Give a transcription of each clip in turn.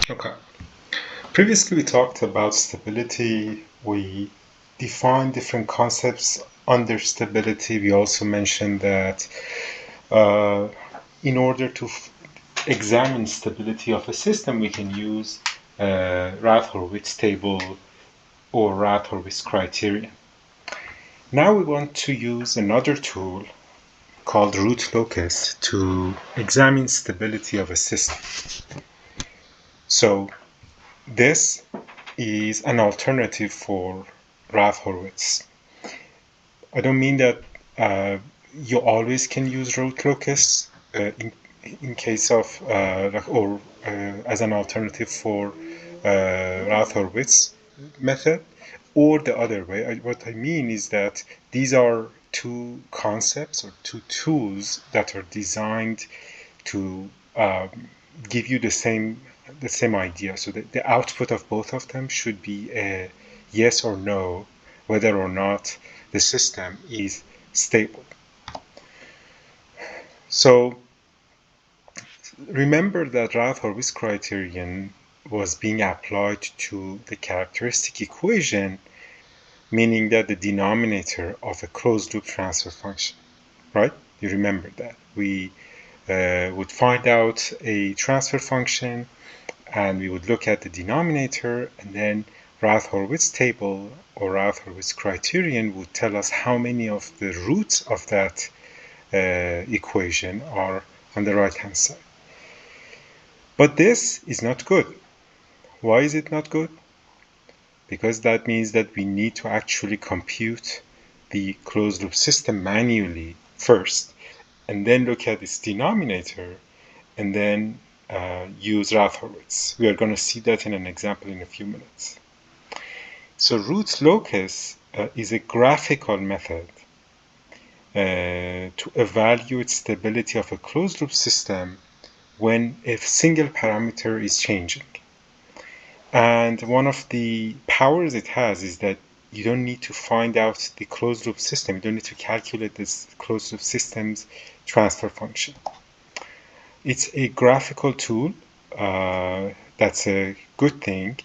Okay. Previously, we talked about stability. We defined different concepts under stability. We also mentioned that uh, in order to examine stability of a system, we can use Rath-Horowitz table or Rath-Horowitz criterion. Now we want to use another tool called root locus to examine stability of a system. So this is an alternative for Rath-Horowitz. I don't mean that you always can use root locus in case of as an alternative for Rath-Horowitz method, or the other way. What I mean is that these are two concepts or two tools that are designed to give you the same idea. So the output of both of them should be a yes or no, whether or not the system is stable. So remember that Rath-Horowitz criterion was being applied to the characteristic equation, meaning that the denominator of a closed loop transfer function, right? You remember that. We would find out a transfer function and we would look at the denominator, and then Rath-Horowitz table or Rath-Horowitz criterion would tell us how many of the roots of that equation are on the right hand side. But this is not good. Why is it not good? Because that means that we need to actually compute the closed loop system manually first, and then look at its denominator, and then use Rath-Horowitz. We are going to see that in an example in a few minutes. So root locus is a graphical method to evaluate stability of a closed loop system when a single parameter is changing. And one of the powers it has is that you don't need to find out the closed loop system. You don't need to calculate this closed loop system's transfer function. It's a graphical tool. That's a good thing.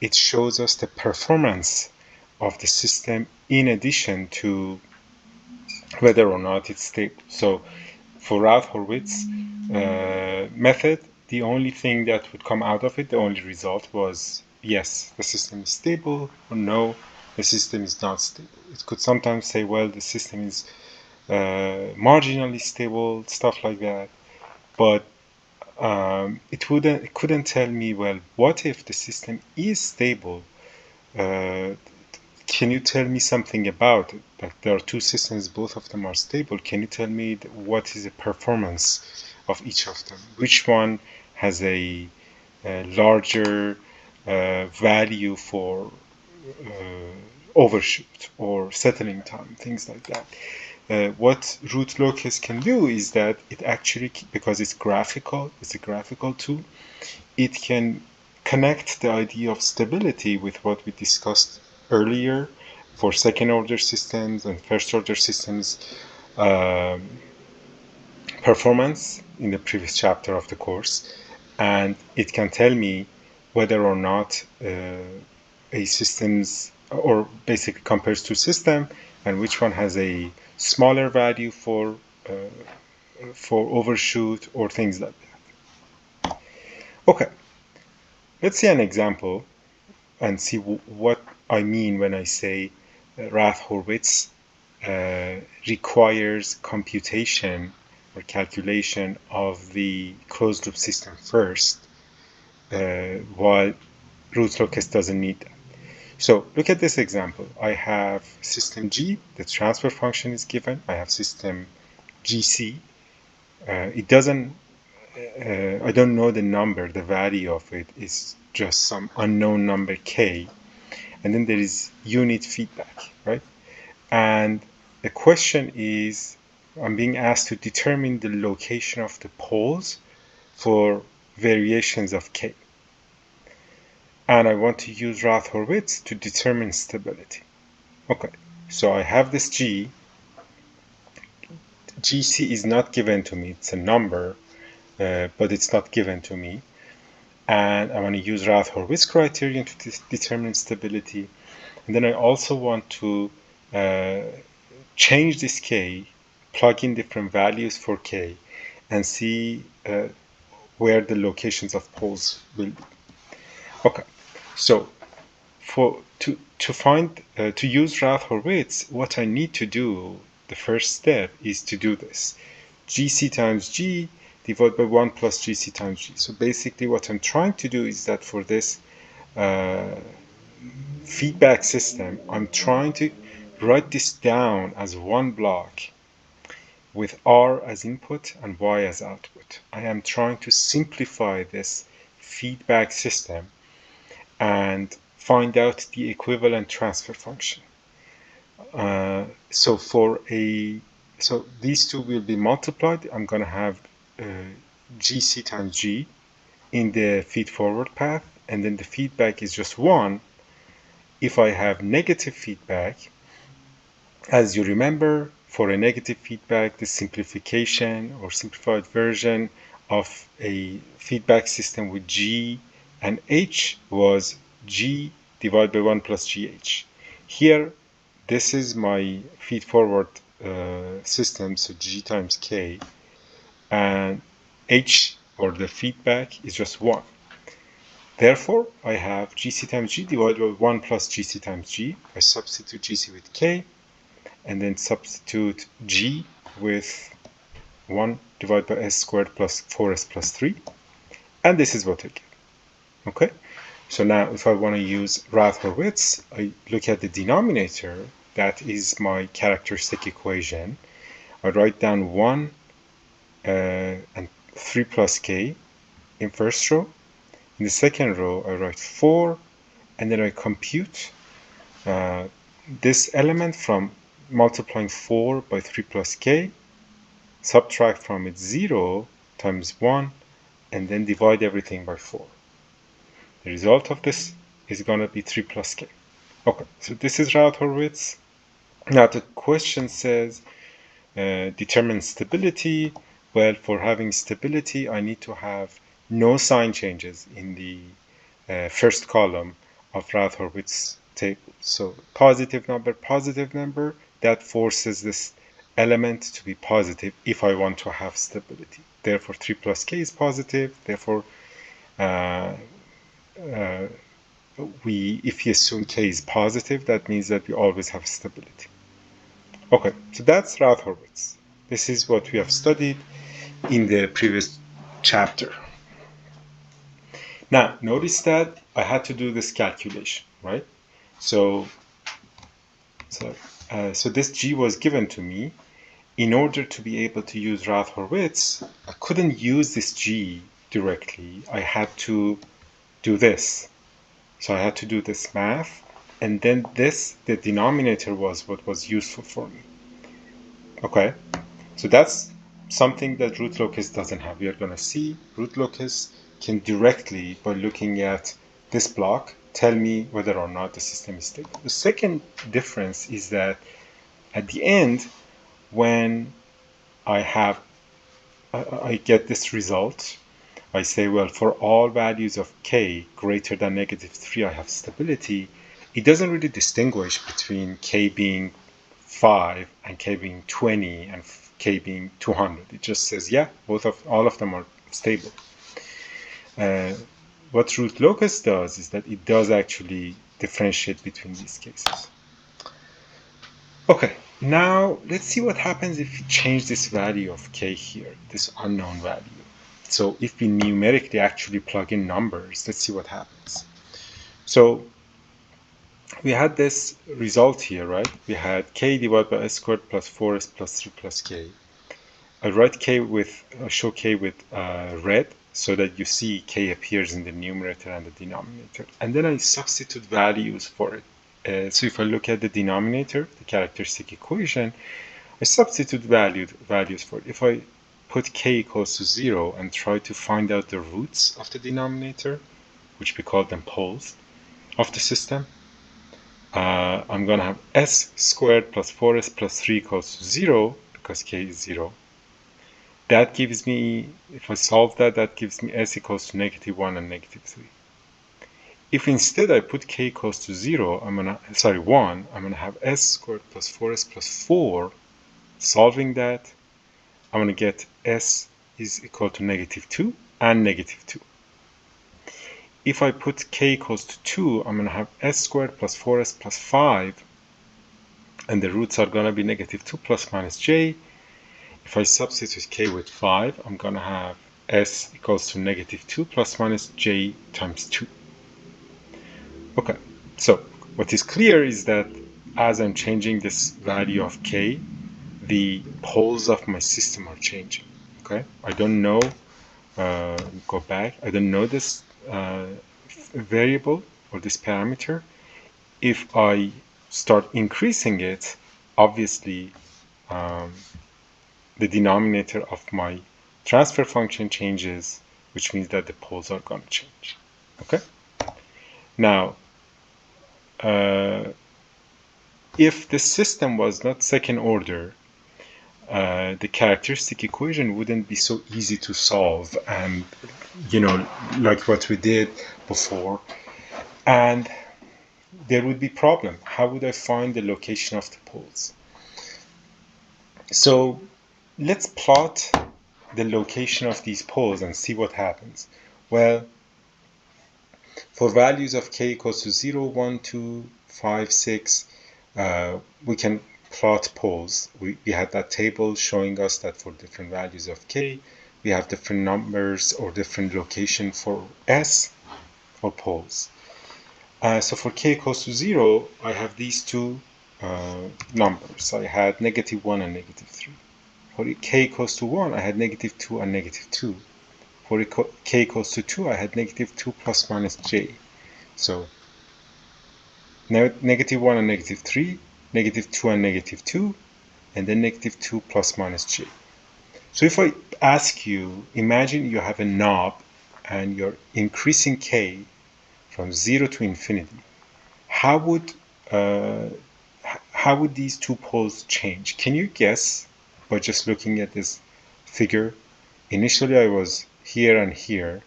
It shows us the performance of the system in addition to whether or not it's stable. So for Rath-Horowitz method, the only thing that would come out of it, the only result was yes, the system is stable, or no, the system is not stable. It could sometimes say, well, the system is marginally stable, stuff like that. But it couldn't tell me, well, what if the system is stable? Can you tell me something about it? Like there are two systems, both of them are stable. Can you tell me what is the performance of each of them? Which one has a larger value for overshoot or settling time, things like that? What root locus can do is that it actually, because it's a graphical tool, it can connect the idea of stability with what we discussed earlier for second order systems and first order systems performance in the previous chapter of the course, and it can tell me whether or not a system's, or basically compares two systems, and which one has a smaller value for overshoot or things like that. Okay, let's see an example and see what I mean when I say Rath-Horowitz requires computation or calculation of the closed loop system first, while root locus doesn't need that. So look at this example. I have system G, the transfer function is given. I have system GC. It doesn't, I don't know the number, the value of it is just some unknown number K. And then there is unit feedback, right? And the question is, I'm being asked to determine the location of the poles for variations of K. And I want to use Rath-Horowitz to determine stability. Okay, so I have this G. GC is not given to me. It's a number, but it's not given to me. and I want to use Rath-Horowitz criterion to determine stability. And then I also want to change this K, plug in different values for K, and see where the locations of poles will be. Okay, so to use Rath-Horowitz, what I need to do, the first step is to do this. GC times G divided by 1 plus GC times G. So basically what I'm trying to do is that for this feedback system, I'm trying to write this down as one block with R as input and Y as output. I am trying to simplify this feedback system and find out the equivalent transfer function. So these two will be multiplied. I'm going to have GC times G in the feed forward path, and then the feedback is just 1. If I have negative feedback, as you remember, for a negative feedback, the simplification or simplified version of a feedback system with G and H was G divided by 1 plus GH. Here, this is my feed forward system, so G times K, and H, or the feedback, is just 1. Therefore, I have GC times G divided by 1 plus GC times G. I substitute GC with K, and then substitute G with 1 divided by S squared plus 4S plus 3. And this is what I get. Okay? So now if I want to use Rath-Horowitz, I look at the denominator. That is my characteristic equation. I write down 1 and 3 plus K in first row. In the second row, I write 4, and then I compute this element from multiplying 4 by 3 plus K, subtract from it 0 times 1, and then divide everything by 4. The result of this is going to be 3 plus K. Okay, so this is Rath-Horowitz. Now the question says, determine stability. Well, for having stability, I need to have no sign changes in the first column of Rath-Horowitz table. So positive number, that forces this element to be positive if I want to have stability. Therefore, 3 plus K is positive. Therefore, if you assume K is positive, that means that we always have stability. Okay, so that's Rath-Horowitz. This is what we have studied in the previous chapter. Now, notice that I had to do this calculation, right? So this G was given to me. In order to be able to use Rath-Horowitz, I couldn't use this G directly. I had to do this. So I had to do this math, and then this, the denominator, was what was useful for me. Okay, so that's something that root locus doesn't have. We are going to see root locus can directly, by looking at this block, tell me whether or not the system is stable. The second difference is that at the end, when I get this result, I say, well, for all values of K greater than -3, I have stability. It doesn't really distinguish between K being 5 and K being 20 and K being 200. It just says, yeah, all of them are stable. What root locus does is that it does actually differentiate between these cases. Okay, now let's see what happens if we change this value of K here, this unknown value. So if we numerically actually plug in numbers, let's see what happens. So we had this result here, right? We had K divided by S squared plus 4S plus 3 plus K. I write show K with red so that you see K appears in the numerator and the denominator. And then I substitute values for it. So if I look at the denominator, the characteristic equation, I substitute values for it. If I put K equals to 0 and try to find out the roots of the denominator, which we call them poles of the system, I'm going to have S squared plus 4S plus 3 equals to 0, because K is 0. that gives me, if I solve that, that gives me s equals to -1 and -3. If instead I put k equals to 0, 1, I'm gonna have s squared plus 4s plus 4. Solving that, I'm gonna get s is equal to -2 and -2. If I put k equals to 2, I'm gonna have s squared plus 4s plus 5, and the roots are gonna be -2 plus minus j. If I substitute k with 5, I'm gonna have s equals to -2 plus minus j times 2. Okay, so what is clear is that as I'm changing this value of k, the poles of my system are changing. Okay, I don't know, go back, I don't know this variable or this parameter. If I start increasing it, obviously the denominator of my transfer function changes, which means that the poles are going to change. Okay, now if the system was not second order, the characteristic equation wouldn't be so easy to solve, and like what we did before, and there would be problem. How would I find the location of the poles? So let's plot the location of these poles and see what happens. Well, for values of k equals to 0, 1, 2, 5, 6, we can plot poles. We had that table showing us that for different values of k, we have different numbers or different location for s or poles. So for k equals to 0, I have these two numbers. I had -1 and -3. For k equals to 1, I had -2 and -2. For k equals to 2, I had -2 plus minus j. So -1 and -3, -2 and -2, and then -2 plus minus j. So if I ask you, imagine you have a knob and you're increasing k from 0 to infinity. How would these two poles change? Can you guess by just looking at this figure? Initially I was here and here,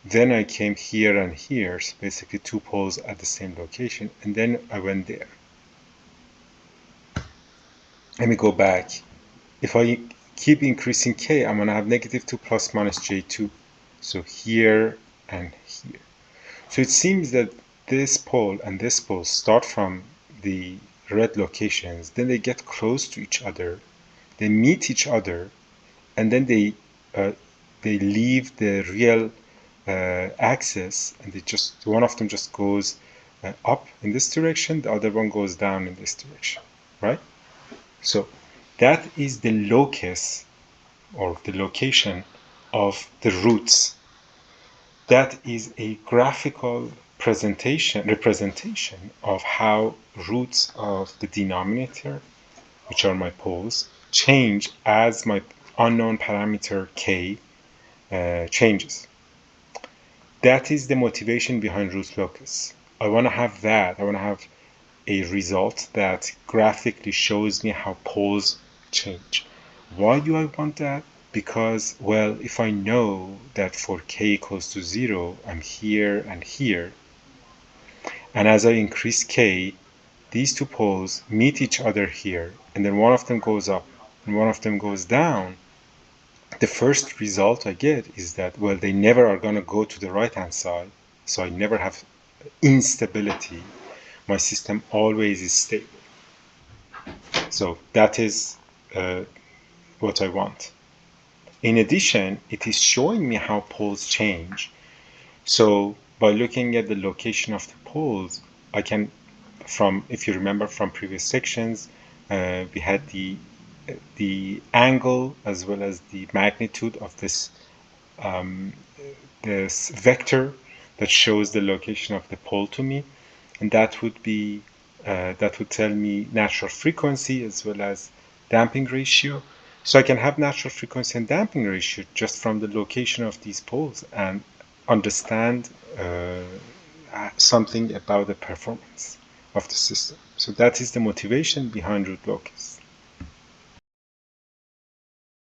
then I came here and here, so basically two poles at the same location, and then I went there. Let me go back. If I keep increasing k, I'm gonna have -2 plus minus j2, so here and here. So it seems that this pole and this pole start from the red locations, then they get close to each other, they meet each other, and then they leave the real axis, and one of them just goes up in this direction, the other one goes down in this direction, right? So that is the locus or the location of the roots. That is a graphical representation of how roots of the denominator, which are my poles, change as my unknown parameter k changes. That is the motivation behind root locus. I want to have that. I want to have a result that graphically shows me how poles change. Why do I want that? Because, well, if I know that for k equals to 0, I'm here and here, and as I increase k, these two poles meet each other here, and then one of them goes up and one of them goes down, the first result I get is that, well, they never are going to go to the right-hand side, so I never have instability. My system always is stable. So that is what I want. In addition, it is showing me how poles change. So by looking at the location of the poles, I can, if you remember from previous sections, we had the angle as well as the magnitude of this vector that shows the location of the pole to me, and that would tell me natural frequency as well as damping ratio. So I can have natural frequency and damping ratio just from the location of these poles and understand something about the performance of the system. So that is the motivation behind root locus.